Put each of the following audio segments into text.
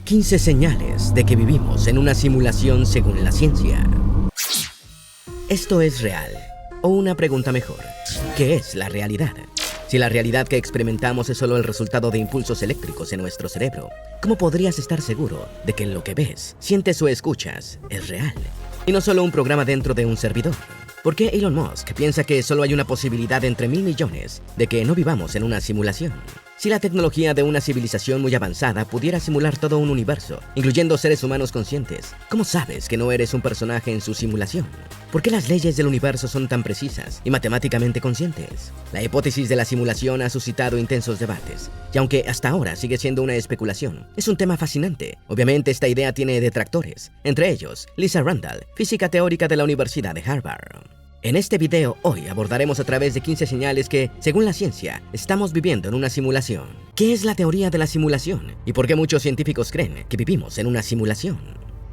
15 señales de que vivimos en una simulación según la ciencia. ¿Esto es real? O una pregunta mejor, ¿qué es la realidad? Si la realidad que experimentamos es solo el resultado de impulsos eléctricos en nuestro cerebro, ¿cómo podrías estar seguro de que lo que ves, sientes o escuchas es real? Y no solo un programa dentro de un servidor. ¿Por qué Elon Musk piensa que solo hay una posibilidad entre 1.000 millones de que no vivamos en una simulación? Si la tecnología de una civilización muy avanzada pudiera simular todo un universo, incluyendo seres humanos conscientes, ¿cómo sabes que no eres un personaje en su simulación? ¿Por qué las leyes del universo son tan precisas y matemáticamente conscientes? La hipótesis de la simulación ha suscitado intensos debates, y aunque hasta ahora sigue siendo una especulación, es un tema fascinante. Obviamente esta idea tiene detractores, entre ellos Lisa Randall, física teórica de la Universidad de Harvard. En este video hoy abordaremos a través de 15 señales que, según la ciencia, estamos viviendo en una simulación. ¿Qué es la teoría de la simulación? ¿Y por qué muchos científicos creen que vivimos en una simulación?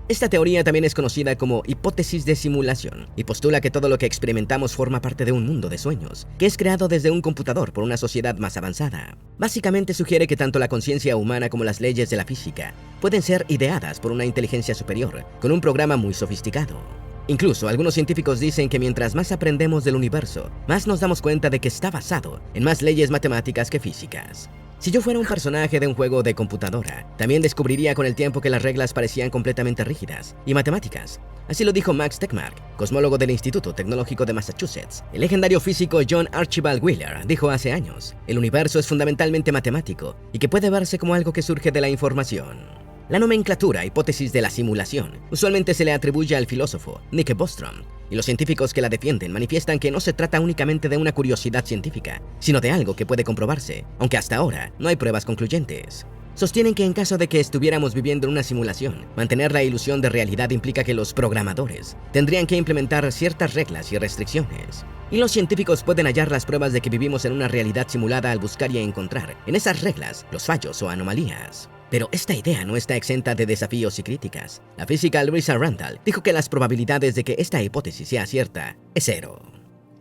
Esta teoría también es conocida como hipótesis de simulación y postula que todo lo que experimentamos forma parte de un mundo de sueños, que es creado desde un computador por una sociedad más avanzada. Básicamente sugiere que tanto la conciencia humana como las leyes de la física pueden ser ideadas por una inteligencia superior, con un programa muy sofisticado. Incluso algunos científicos dicen que mientras más aprendemos del universo, más nos damos cuenta de que está basado en más leyes matemáticas que físicas. Si yo fuera un personaje de un juego de computadora, también descubriría con el tiempo que las reglas parecían completamente rígidas y matemáticas. Así lo dijo Max Tegmark, cosmólogo del Instituto Tecnológico de Massachusetts. El legendario físico John Archibald Wheeler dijo hace años, el universo es fundamentalmente matemático y que puede verse como algo que surge de la información. La nomenclatura hipótesis de la simulación usualmente se le atribuye al filósofo Nick Bostrom, y los científicos que la defienden manifiestan que no se trata únicamente de una curiosidad científica, sino de algo que puede comprobarse, aunque hasta ahora no hay pruebas concluyentes. Sostienen que en caso de que estuviéramos viviendo en una simulación, mantener la ilusión de realidad implica que los programadores tendrían que implementar ciertas reglas y restricciones. Y los científicos pueden hallar las pruebas de que vivimos en una realidad simulada al buscar y encontrar en esas reglas los fallos o anomalías. Pero esta idea no está exenta de desafíos y críticas. La física Lisa Randall dijo que las probabilidades de que esta hipótesis sea cierta es cero.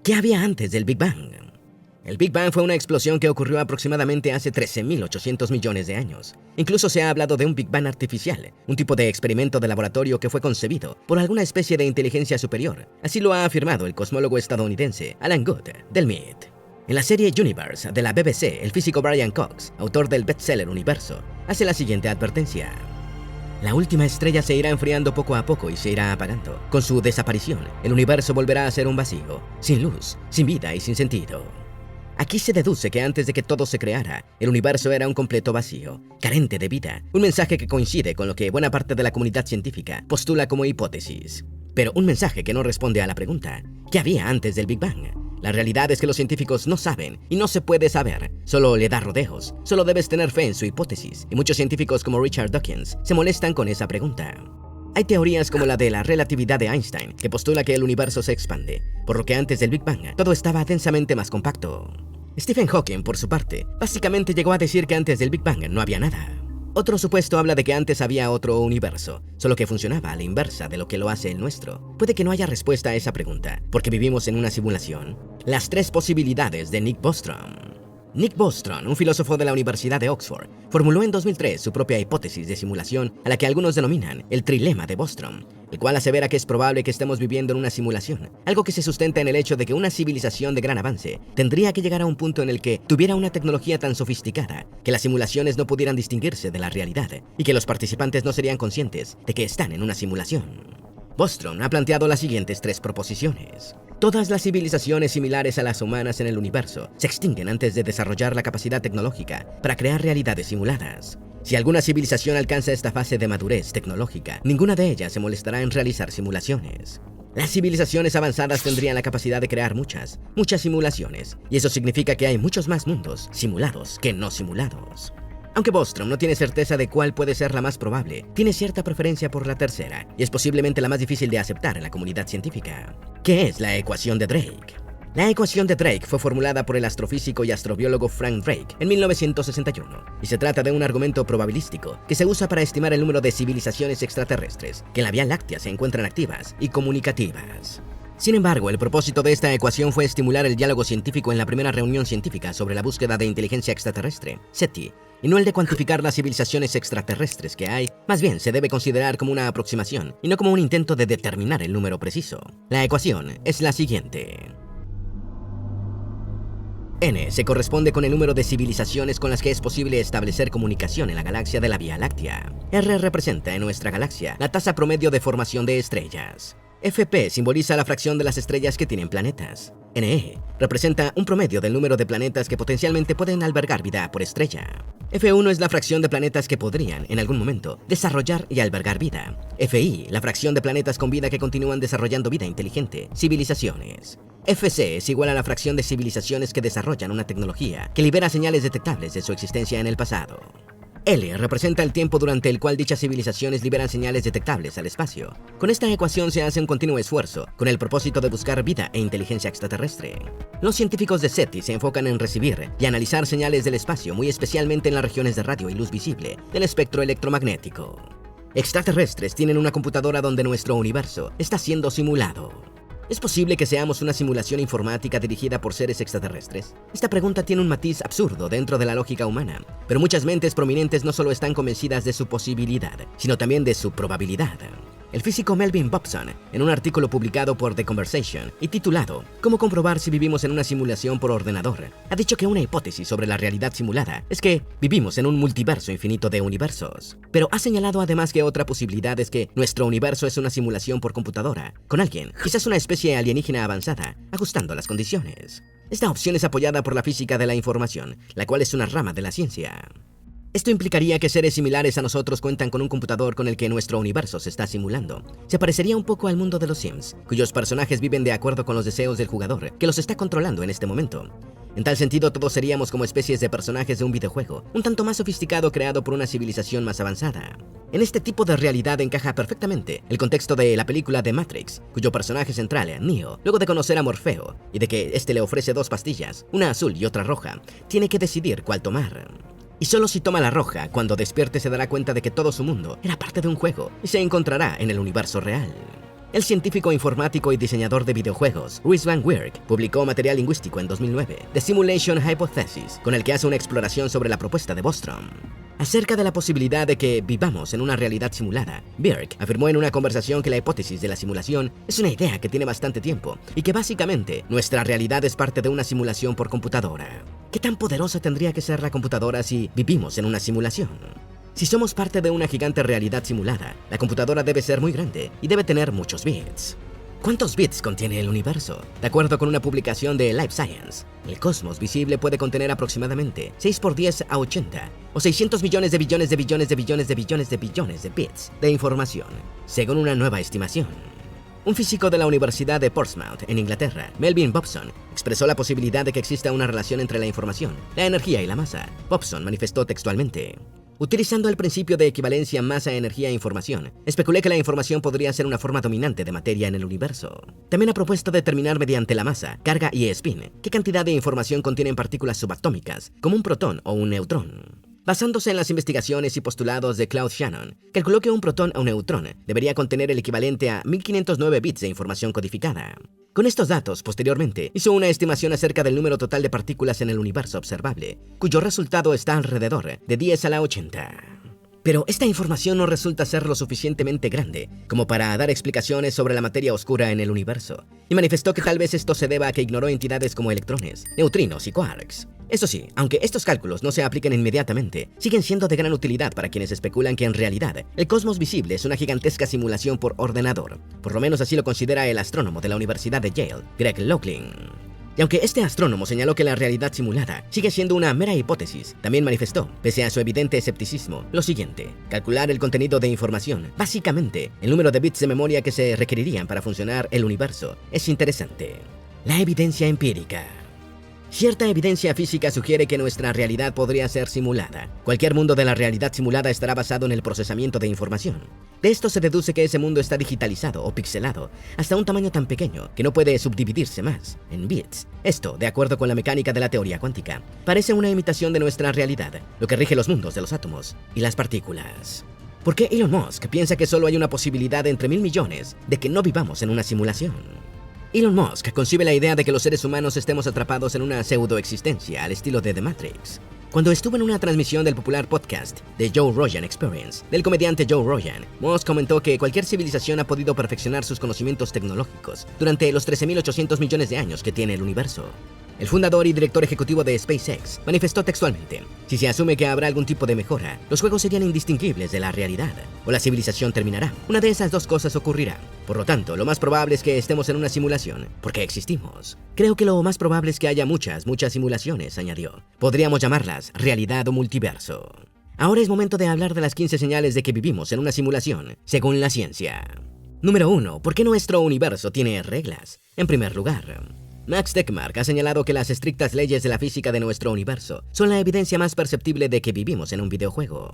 ¿Qué había antes del Big Bang? El Big Bang fue una explosión que ocurrió aproximadamente hace 13.800 millones de años. Incluso se ha hablado de un Big Bang artificial, un tipo de experimento de laboratorio que fue concebido por alguna especie de inteligencia superior. Así lo ha afirmado el cosmólogo estadounidense Alan Guth, del MIT. En la serie Universe de la BBC, el físico Brian Cox, autor del bestseller Universo, hace la siguiente advertencia. La última estrella se irá enfriando poco a poco y se irá apagando. Con su desaparición, el universo volverá a ser un vacío, sin luz, sin vida y sin sentido. Aquí se deduce que antes de que todo se creara, el universo era un completo vacío, carente de vida, un mensaje que coincide con lo que buena parte de la comunidad científica postula como hipótesis. Pero un mensaje que no responde a la pregunta, ¿qué había antes del Big Bang? La realidad es que los científicos no saben y no se puede saber, solo le da rodeos, solo debes tener fe en su hipótesis, y muchos científicos como Richard Dawkins se molestan con esa pregunta. Hay teorías como la de la relatividad de Einstein, que postula que el universo se expande, por lo que antes del Big Bang todo estaba densamente más compacto. Stephen Hawking, por su parte, básicamente llegó a decir que antes del Big Bang no había nada. Otro supuesto habla de que antes había otro universo, solo que funcionaba a la inversa de lo que lo hace el nuestro. Puede que no haya respuesta a esa pregunta, porque vivimos en una simulación. Las tres posibilidades de Nick Bostrom. Nick Bostrom, un filósofo de la Universidad de Oxford, formuló en 2003 su propia hipótesis de simulación a la que algunos denominan el trilema de Bostrom, el cual asevera que es probable que estemos viviendo en una simulación, algo que se sustenta en el hecho de que una civilización de gran avance tendría que llegar a un punto en el que tuviera una tecnología tan sofisticada que las simulaciones no pudieran distinguirse de la realidad y que los participantes no serían conscientes de que están en una simulación. Bostrom ha planteado las siguientes tres proposiciones. Todas las civilizaciones similares a las humanas en el universo se extinguen antes de desarrollar la capacidad tecnológica para crear realidades simuladas. Si alguna civilización alcanza esta fase de madurez tecnológica, ninguna de ellas se molestará en realizar simulaciones. Las civilizaciones avanzadas tendrían la capacidad de crear muchas simulaciones, y eso significa que hay muchos más mundos simulados que no simulados. Aunque Bostrom no tiene certeza de cuál puede ser la más probable, tiene cierta preferencia por la tercera, y es posiblemente la más difícil de aceptar en la comunidad científica. ¿Qué es la ecuación de Drake? La ecuación de Drake fue formulada por el astrofísico y astrobiólogo Frank Drake en 1961, y se trata de un argumento probabilístico que se usa para estimar el número de civilizaciones extraterrestres que en la Vía Láctea se encuentran activas y comunicativas. Sin embargo, el propósito de esta ecuación fue estimular el diálogo científico en la primera reunión científica sobre la búsqueda de inteligencia extraterrestre, SETI, y no el de cuantificar las civilizaciones extraterrestres que hay. Más bien, se debe considerar como una aproximación y no como un intento de determinar el número preciso. La ecuación es la siguiente. N se corresponde con el número de civilizaciones con las que es posible establecer comunicación en la galaxia de la Vía Láctea. R representa en nuestra galaxia la tasa promedio de formación de estrellas. Fp simboliza la fracción de las estrellas que tienen planetas. Ne representa un promedio del número de planetas que potencialmente pueden albergar vida por estrella. F1 es la fracción de planetas que podrían, en algún momento, desarrollar y albergar vida. Fi, la fracción de planetas con vida que continúan desarrollando vida inteligente, civilizaciones. Fc es igual a la fracción de civilizaciones que desarrollan una tecnología que libera señales detectables de su existencia en el pasado. L representa el tiempo durante el cual dichas civilizaciones liberan señales detectables al espacio. Con esta ecuación se hace un continuo esfuerzo, con el propósito de buscar vida e inteligencia extraterrestre. Los científicos de SETI se enfocan en recibir y analizar señales del espacio, muy especialmente en las regiones de radio y luz visible del espectro electromagnético. Extraterrestres tienen una computadora donde nuestro universo está siendo simulado. ¿Es posible que seamos una simulación informática dirigida por seres extraterrestres? Esta pregunta tiene un matiz absurdo dentro de la lógica humana, pero muchas mentes prominentes no solo están convencidas de su posibilidad, sino también de su probabilidad. El físico Melvin Bobson, en un artículo publicado por The Conversation y titulado ¿Cómo comprobar si vivimos en una simulación por ordenador?, ha dicho que una hipótesis sobre la realidad simulada es que vivimos en un multiverso infinito de universos. Pero ha señalado además que otra posibilidad es que nuestro universo es una simulación por computadora, con alguien, quizás una especie alienígena avanzada, ajustando las condiciones. Esta opción es apoyada por la física de la información, la cual es una rama de la ciencia. Esto implicaría que seres similares a nosotros cuentan con un computador con el que nuestro universo se está simulando. Se parecería un poco al mundo de los Sims, cuyos personajes viven de acuerdo con los deseos del jugador, que los está controlando en este momento. En tal sentido, todos seríamos como especies de personajes de un videojuego, un tanto más sofisticado creado por una civilización más avanzada. En este tipo de realidad encaja perfectamente el contexto de la película The Matrix, cuyo personaje central, Neo, luego de conocer a Morfeo y de que este le ofrece dos pastillas, una azul y otra roja, tiene que decidir cuál tomar. Y solo si toma la roja, cuando despierte se dará cuenta de que todo su mundo era parte de un juego y se encontrará en el universo real. El científico informático y diseñador de videojuegos, Rhys Van Wyk, publicó material lingüístico en 2009, The Simulation Hypothesis, con el que hace una exploración sobre la propuesta de Bostrom. Acerca de la posibilidad de que vivamos en una realidad simulada, Wyk afirmó en una conversación que la hipótesis de la simulación es una idea que tiene bastante tiempo y que básicamente nuestra realidad es parte de una simulación por computadora. ¿Qué tan poderosa tendría que ser la computadora si vivimos en una simulación? Si somos parte de una gigante realidad simulada, la computadora debe ser muy grande y debe tener muchos bits. ¿Cuántos bits contiene el universo? De acuerdo con una publicación de Life Science, el cosmos visible puede contener aproximadamente 6 por 10 a 80 o 600 millones de billones de billones de billones de billones de billones de bits de información, según una nueva estimación. Un físico de la Universidad de Portsmouth, en Inglaterra, Melvin Bobson, expresó la posibilidad de que exista una relación entre la información, la energía y la masa. Bobson manifestó textualmente: utilizando el principio de equivalencia masa-energía-información, especulé que la información podría ser una forma dominante de materia en el universo. También ha propuesto determinar mediante la masa, carga y spin qué cantidad de información contienen partículas subatómicas, como un protón o un neutrón. Basándose en las investigaciones y postulados de Claude Shannon, calculó que un protón o neutrón debería contener el equivalente a 1509 bits de información codificada. Con estos datos, posteriormente, hizo una estimación acerca del número total de partículas en el universo observable, cuyo resultado está alrededor de 10 a la 80. Pero esta información no resulta ser lo suficientemente grande como para dar explicaciones sobre la materia oscura en el universo, y manifestó que tal vez esto se deba a que ignoró entidades como electrones, neutrinos y quarks. Eso sí, aunque estos cálculos no se apliquen inmediatamente, siguen siendo de gran utilidad para quienes especulan que en realidad el cosmos visible es una gigantesca simulación por ordenador. Por lo menos así lo considera el astrónomo de la Universidad de Yale, Greg Loughlin. Y aunque este astrónomo señaló que la realidad simulada sigue siendo una mera hipótesis, también manifestó, pese a su evidente escepticismo, lo siguiente: calcular el contenido de información, básicamente el número de bits de memoria que se requerirían para funcionar el universo, es interesante. La evidencia empírica. Cierta evidencia física sugiere que nuestra realidad podría ser simulada. Cualquier mundo de la realidad simulada estará basado en el procesamiento de información. De esto se deduce que ese mundo está digitalizado o pixelado hasta un tamaño tan pequeño que no puede subdividirse más en bits. Esto, de acuerdo con la mecánica de la teoría cuántica, parece una imitación de nuestra realidad, lo que rige los mundos de los átomos y las partículas. ¿Por qué Elon Musk piensa que solo hay una posibilidad entre 1000 millones de que no vivamos en una simulación? Elon Musk concibe la idea de que los seres humanos estemos atrapados en una pseudoexistencia al estilo de The Matrix. Cuando estuvo en una transmisión del popular podcast The Joe Rogan Experience del comediante Joe Rogan, Musk comentó que cualquier civilización ha podido perfeccionar sus conocimientos tecnológicos durante los 13.800 millones de años que tiene el universo. El fundador y director ejecutivo de SpaceX manifestó textualmente: si se asume que habrá algún tipo de mejora, los juegos serían indistinguibles de la realidad, o la civilización terminará. Una de esas dos cosas ocurrirá. Por lo tanto, lo más probable es que estemos en una simulación, porque existimos. Creo que lo más probable es que haya muchas simulaciones, añadió. Podríamos llamarlas realidad o multiverso. Ahora es momento de hablar de las 15 señales de que vivimos en una simulación, según la ciencia. Número 1. ¿Por qué nuestro universo tiene reglas? En primer lugar, Max Tegmark ha señalado que las estrictas leyes de la física de nuestro universo son la evidencia más perceptible de que vivimos en un videojuego.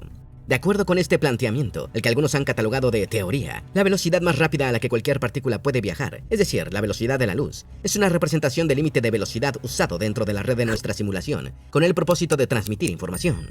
De acuerdo con este planteamiento, el que algunos han catalogado de teoría, la velocidad más rápida a la que cualquier partícula puede viajar, es decir, la velocidad de la luz, es una representación del límite de velocidad usado dentro de la red de nuestra simulación, con el propósito de transmitir información.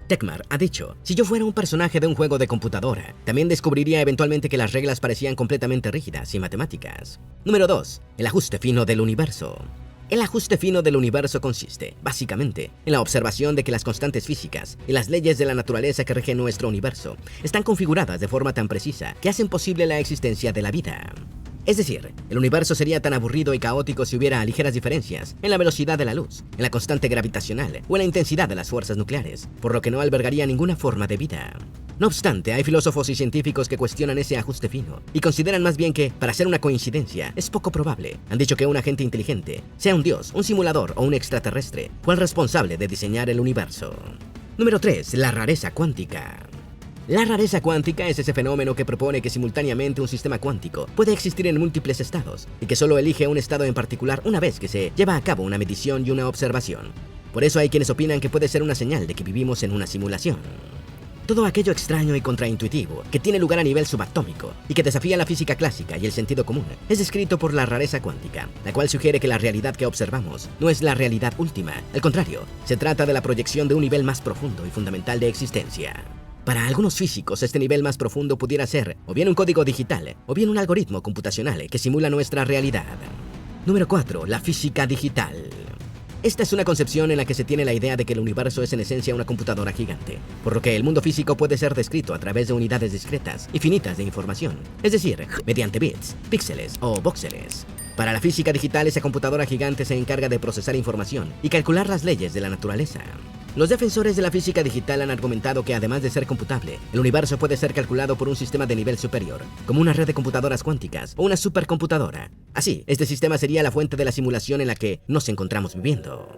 Tegmark ha dicho: si yo fuera un personaje de un juego de computadora, también descubriría eventualmente que las reglas parecían completamente rígidas y matemáticas. Número 2. El ajuste fino del universo. El ajuste fino del universo consiste, básicamente, en la observación de que las constantes físicas y las leyes de la naturaleza que rigen nuestro universo están configuradas de forma tan precisa que hacen posible la existencia de la vida. Es decir, el universo sería tan aburrido y caótico si hubiera ligeras diferencias en la velocidad de la luz, en la constante gravitacional o en la intensidad de las fuerzas nucleares, por lo que no albergaría ninguna forma de vida. No obstante, hay filósofos y científicos que cuestionan ese ajuste fino y consideran más bien que, para ser una coincidencia, es poco probable. Han dicho que un agente inteligente, sea un dios, un simulador o un extraterrestre, fue el responsable de diseñar el universo. Número 3. La rareza cuántica. La rareza cuántica es ese fenómeno que propone que simultáneamente un sistema cuántico puede existir en múltiples estados y que solo elige un estado en particular una vez que se lleva a cabo una medición y una observación. Por eso hay quienes opinan que puede ser una señal de que vivimos en una simulación. Todo aquello extraño y contraintuitivo que tiene lugar a nivel subatómico y que desafía la física clásica y el sentido común es descrito por la rareza cuántica, la cual sugiere que la realidad que observamos no es la realidad última. Al contrario, se trata de la proyección de un nivel más profundo y fundamental de existencia. Para algunos físicos, este nivel más profundo pudiera ser o bien un código digital o bien un algoritmo computacional que simula nuestra realidad. Número 4. La física digital. Esta es una concepción en la que se tiene la idea de que el universo es en esencia una computadora gigante, por lo que el mundo físico puede ser descrito a través de unidades discretas y finitas de información, es decir, mediante bits, píxeles o voxeles. Para la física digital, esa computadora gigante se encarga de procesar información y calcular las leyes de la naturaleza. Los defensores de la física digital han argumentado que, además de ser computable, el universo puede ser calculado por un sistema de nivel superior, como una red de computadoras cuánticas o una supercomputadora. Así, este sistema sería la fuente de la simulación en la que nos encontramos viviendo.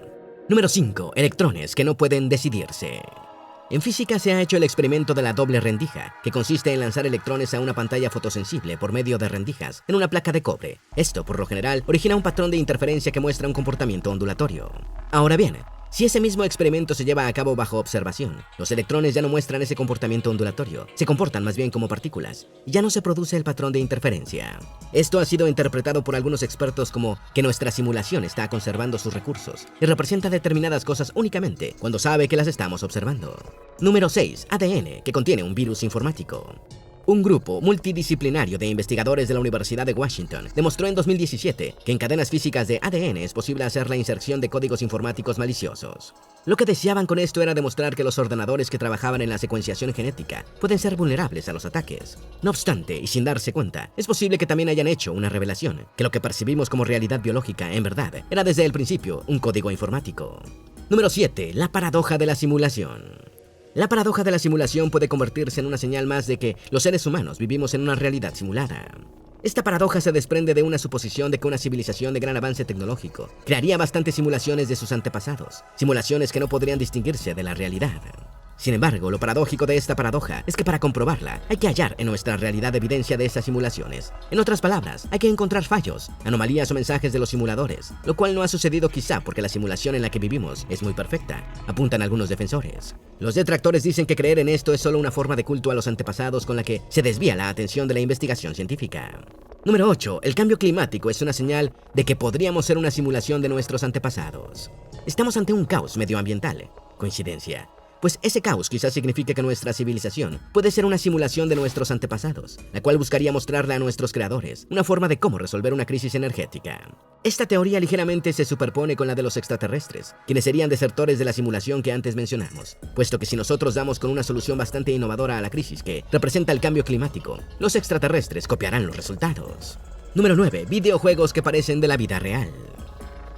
Número 5. Electrones que no pueden decidirse. En física se ha hecho el experimento de la doble rendija, que consiste en lanzar electrones a una pantalla fotosensible por medio de rendijas en una placa de cobre. Esto, por lo general, origina un patrón de interferencia que muestra un comportamiento ondulatorio. Ahora bien, si ese mismo experimento se lleva a cabo bajo observación, los electrones ya no muestran ese comportamiento ondulatorio, se comportan más bien como partículas, y ya no se produce el patrón de interferencia. Esto ha sido interpretado por algunos expertos como que nuestra simulación está conservando sus recursos y representa determinadas cosas únicamente cuando sabe que las estamos observando. Número 6. ADN, que contiene un virus informático. Un grupo multidisciplinario de investigadores de la Universidad de Washington demostró en 2017 que en cadenas físicas de ADN es posible hacer la inserción de códigos informáticos maliciosos. Lo que deseaban con esto era demostrar que los ordenadores que trabajaban en la secuenciación genética pueden ser vulnerables a los ataques. No obstante, y sin darse cuenta, es posible que también hayan hecho una revelación, que lo que percibimos como realidad biológica, en verdad, era desde el principio un código informático. Número 7. La paradoja de la simulación. La paradoja de la simulación puede convertirse en una señal más de que los seres humanos vivimos en una realidad simulada. Esta paradoja se desprende de una suposición de que una civilización de gran avance tecnológico crearía bastantes simulaciones de sus antepasados, simulaciones que no podrían distinguirse de la realidad. Sin embargo, lo paradójico de esta paradoja es que para comprobarla hay que hallar en nuestra realidad evidencia de esas simulaciones. En otras palabras, hay que encontrar fallos, anomalías o mensajes de los simuladores, lo cual no ha sucedido quizá porque la simulación en la que vivimos es muy perfecta, apuntan algunos defensores. Los detractores dicen que creer en esto es solo una forma de culto a los antepasados con la que se desvía la atención de la investigación científica. Número 8. El cambio climático es una señal de que podríamos ser una simulación de nuestros antepasados. Estamos ante un caos medioambiental. ¿Coincidencia? Pues ese caos quizás signifique que nuestra civilización puede ser una simulación de nuestros antepasados, la cual buscaría mostrarle a nuestros creadores una forma de cómo resolver una crisis energética. Esta teoría ligeramente se superpone con la de los extraterrestres, quienes serían desertores de la simulación que antes mencionamos, puesto que si nosotros damos con una solución bastante innovadora a la crisis que representa el cambio climático, los extraterrestres copiarán los resultados. Número 9. Videojuegos que parecen de la vida real.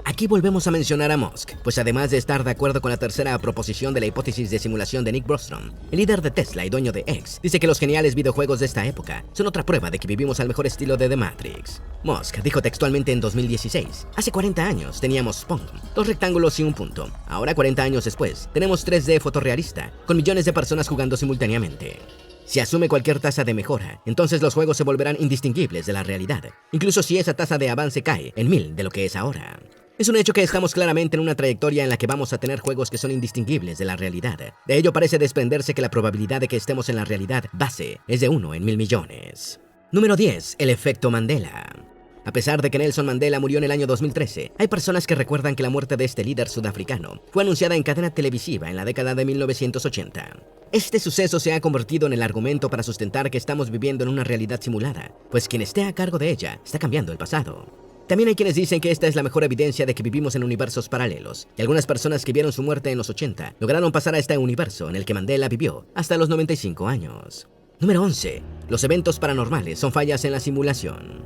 Aquí volvemos a mencionar a Musk, pues además de estar de acuerdo con la tercera proposición de la hipótesis de simulación de Nick Bostrom, el líder de Tesla y dueño de X, dice que los geniales videojuegos de esta época son otra prueba de que vivimos al mejor estilo de The Matrix. Musk dijo textualmente en 2016, hace 40 años teníamos Spawn, 2 rectángulos y un punto. Ahora 40 años después, tenemos 3D fotorrealista, con millones de personas jugando simultáneamente. Si asume cualquier tasa de mejora, entonces los juegos se volverán indistinguibles de la realidad, incluso si esa tasa de avance cae en 1000 de lo que es ahora. Es un hecho que estamos claramente en una trayectoria en la que vamos a tener juegos que son indistinguibles de la realidad. De ello parece desprenderse que la probabilidad de que estemos en la realidad base es de 1 en 1000 millones. Número 10. El efecto Mandela. A pesar de que Nelson Mandela murió en el año 2013, hay personas que recuerdan que la muerte de este líder sudafricano fue anunciada en cadena televisiva en la década de 1980. Este suceso se ha convertido en el argumento para sustentar que estamos viviendo en una realidad simulada, pues quien esté a cargo de ella está cambiando el pasado. También hay quienes dicen que esta es la mejor evidencia de que vivimos en universos paralelos, y algunas personas que vieron su muerte en los 80 lograron pasar a este universo en el que Mandela vivió hasta los 95 años. Número 11. Los eventos paranormales son fallas en la simulación.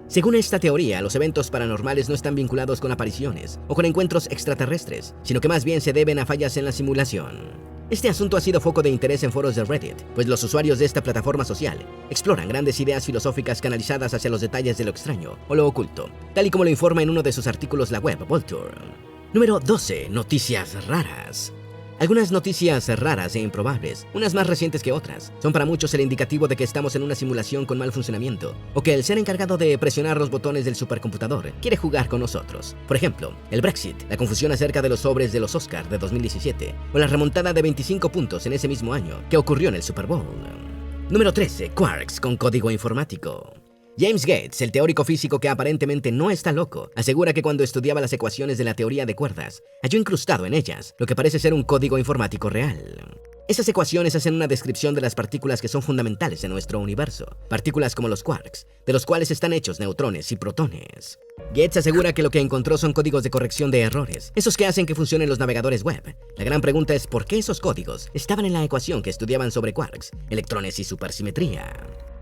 Según esta teoría, los eventos paranormales no están vinculados con apariciones o con encuentros extraterrestres, sino que más bien se deben a fallas en la simulación. Este asunto ha sido foco de interés en foros de Reddit, pues los usuarios de esta plataforma social exploran grandes ideas filosóficas canalizadas hacia los detalles de lo extraño o lo oculto, tal y como lo informa en uno de sus artículos la web Vulture. Número 12. Noticias raras. Algunas noticias raras e improbables, unas más recientes que otras, son para muchos el indicativo de que estamos en una simulación con mal funcionamiento, o que el ser encargado de presionar los botones del supercomputador quiere jugar con nosotros. Por ejemplo, el Brexit, la confusión acerca de los sobres de los Oscar de 2017, o la remontada de 25 puntos en ese mismo año que ocurrió en el Super Bowl. Número 13. Quarks con código informático. James Gates, el teórico físico que aparentemente no está loco, asegura que cuando estudiaba las ecuaciones de la teoría de cuerdas, halló incrustado en ellas lo que parece ser un código informático real. Esas ecuaciones hacen una descripción de las partículas que son fundamentales en nuestro universo, partículas como los quarks, de los cuales están hechos neutrones y protones. Gates asegura que lo que encontró son códigos de corrección de errores, esos que hacen que funcionen los navegadores web. La gran pregunta es por qué esos códigos estaban en la ecuación que estudiaban sobre quarks, electrones y supersimetría.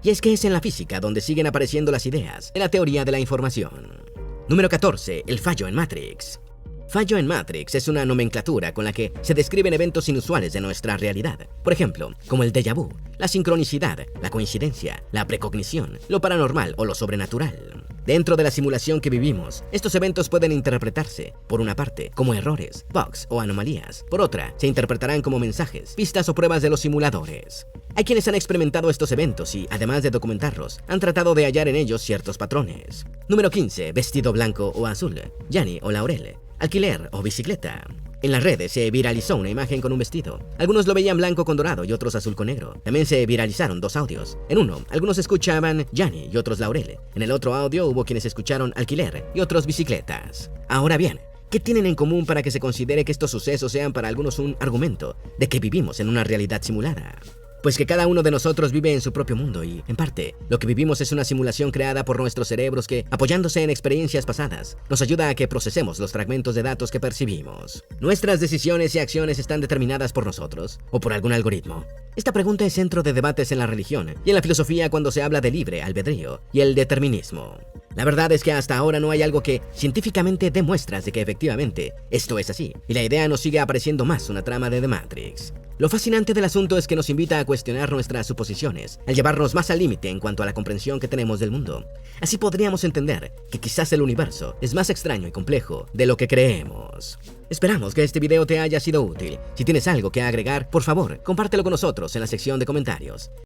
Y es que es en la física donde siguen apareciendo las ideas en la teoría de la información. Número 14. El fallo en Matrix. Fallo en Matrix es una nomenclatura con la que se describen eventos inusuales de nuestra realidad. Por ejemplo, como el déjà vu, la sincronicidad, la coincidencia, la precognición, lo paranormal o lo sobrenatural. Dentro de la simulación que vivimos, estos eventos pueden interpretarse, por una parte, como errores, bugs o anomalías. Por otra, se interpretarán como mensajes, pistas o pruebas de los simuladores. Hay quienes han experimentado estos eventos y, además de documentarlos, han tratado de hallar en ellos ciertos patrones. Número 15. Vestido blanco o azul, Yanni o Laurel, alquiler o bicicleta. En las redes se viralizó una imagen con un vestido. Algunos lo veían blanco con dorado y otros azul con negro. También se viralizaron 2 audios. En uno, algunos escuchaban Yanni y otros Laurel. En el otro audio hubo quienes escucharon alquiler y otros bicicletas. Ahora bien, ¿qué tienen en común para que se considere que estos sucesos sean para algunos un argumento de que vivimos en una realidad simulada? Pues que cada uno de nosotros vive en su propio mundo y, en parte, lo que vivimos es una simulación creada por nuestros cerebros que, apoyándose en experiencias pasadas, nos ayuda a que procesemos los fragmentos de datos que percibimos. ¿Nuestras decisiones y acciones están determinadas por nosotros o por algún algoritmo? Esta pregunta es centro de debates en la religión y en la filosofía cuando se habla de libre albedrío y el determinismo. La verdad es que hasta ahora no hay algo que científicamente dé muestras de que efectivamente esto es así, y la idea nos sigue apareciendo más una trama de The Matrix. Lo fascinante del asunto es que nos invita a cuestionar nuestras suposiciones, al llevarnos más al límite en cuanto a la comprensión que tenemos del mundo. Así podríamos entender que quizás el universo es más extraño y complejo de lo que creemos. Esperamos que este video te haya sido útil. Si tienes algo que agregar, por favor, compártelo con nosotros en la sección de comentarios.